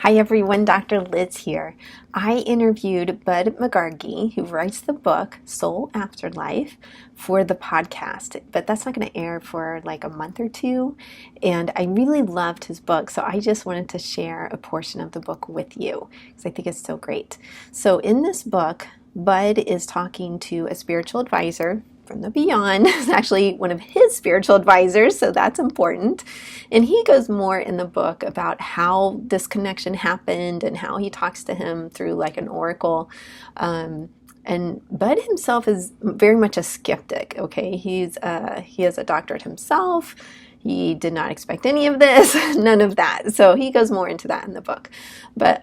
Hi everyone, Dr. Liz here. I interviewed Bud McGargy, who writes the book Soul Afterlife, for the podcast, but that's not going to air for like a month or two, and I really loved his book, so I just wanted to share a portion of the book with you because I think it's so great. So in this book, Bud is talking to a spiritual advisor from the beyond. It's actually one of his spiritual advisors, so that's important. And he goes more in the book about how this connection happened and how he talks to him through like an oracle. And Bud himself is very much a skeptic. Okay, he has a doctorate himself. He did not expect any of this, none of that. So he goes more into that in the book. But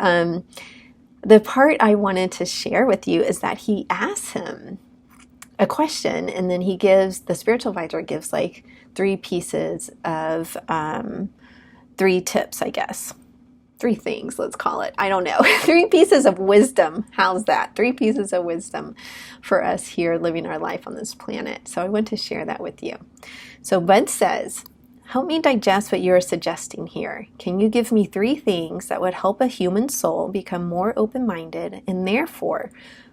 the part I wanted to share with you is that he asks him a question, and then the spiritual advisor gives like three pieces of, three tips, I guess. Three things, let's call it. I don't know. 3 pieces of wisdom. How's that? 3 pieces of wisdom for us here living our life on this planet. So I want to share that with you. So Bud says, help me digest what you are suggesting here. Can you give me 3 things that would help a human soul become more open-minded and therefore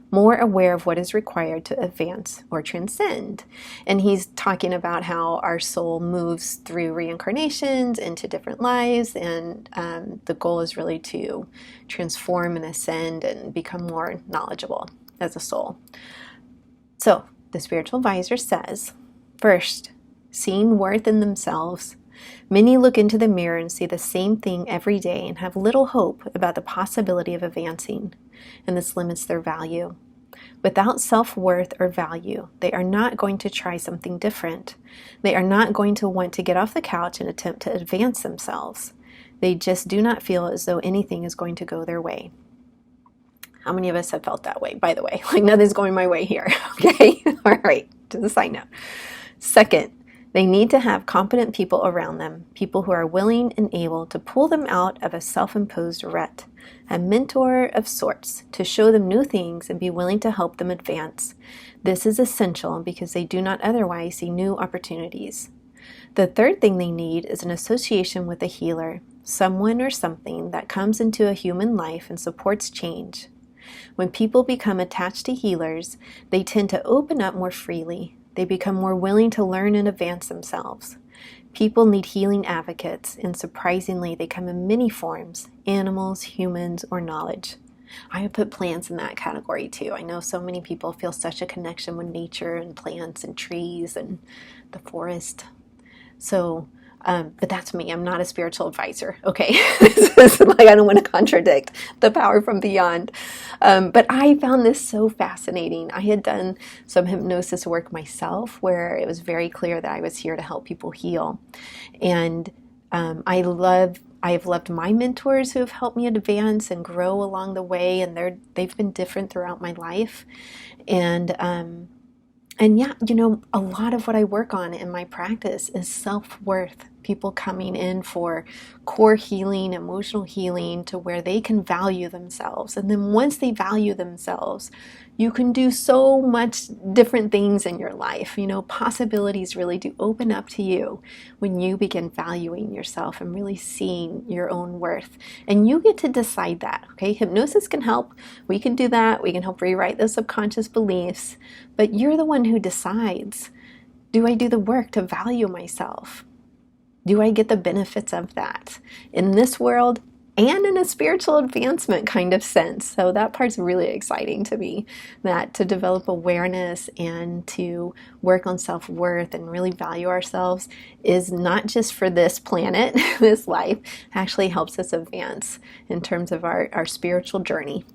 more aware of what is required to advance or transcend? And he's talking about how our soul moves through reincarnations into different lives, and the goal is really to transform and ascend and become more knowledgeable as a soul. So the spiritual advisor says, first, seeing worth in themselves. Many look into the mirror and see the same thing every day and have little hope about the possibility of advancing, and this limits their value. Without self-worth or value, they are not going to try something different. They are not going to want to get off the couch and attempt to advance themselves. They just do not feel as though anything is going to go their way. How many of us have felt that way, by the way? Like nothing's going my way here, okay? All right, to the side note. Second, they need to have competent people around them, people who are willing and able to pull them out of a self-imposed rut, a mentor of sorts, to show them new things and be willing to help them advance. This is essential because they do not otherwise see new opportunities. The third thing they need is an association with a healer, someone or something that comes into a human life and supports change. When people become attached to healers, they tend to open up more freely. They become more willing to learn and advance themselves. People need healing advocates, and surprisingly, they come in many forms: animals, humans, or knowledge. I would put plants in that category too. I know so many people feel such a connection with nature and plants and trees and the forest. So, but that's me. I'm not a spiritual advisor, okay? This is like, I don't want to contradict the power from beyond. But I found this so fascinating. I had done some hypnosis work myself where it was very clear that I was here to help people heal. And I have loved my mentors who have helped me advance and grow along the way, and they've been different throughout my life. And yeah, a lot of what I work on in my practice is self-worth. People coming in for core healing, emotional healing, to where they can value themselves. And then once they value themselves, you can do so much different things in your life. Possibilities really do open up to you when you begin valuing yourself and really seeing your own worth. And you get to decide that, okay? Hypnosis can help. We can do that. We can help rewrite those subconscious beliefs. But you're the one who decides, do I do the work to value myself? Do I get the benefits of that in this world and in a spiritual advancement kind of sense? So that part's really exciting to me, that to develop awareness and to work on self-worth and really value ourselves is not just for this planet, this life, actually helps us advance in terms of our spiritual journey.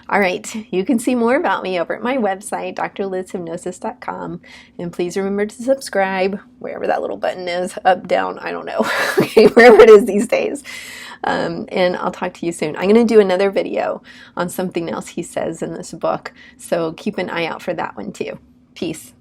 All right, you can see more about me over at my website, drlizhypnosis.com, and please remember to subscribe wherever that little button is, up, down, I don't know, okay, wherever it is these days. And I'll talk to you soon. I'm going to do another video on something else he says in this book, so keep an eye out for that one too. Peace.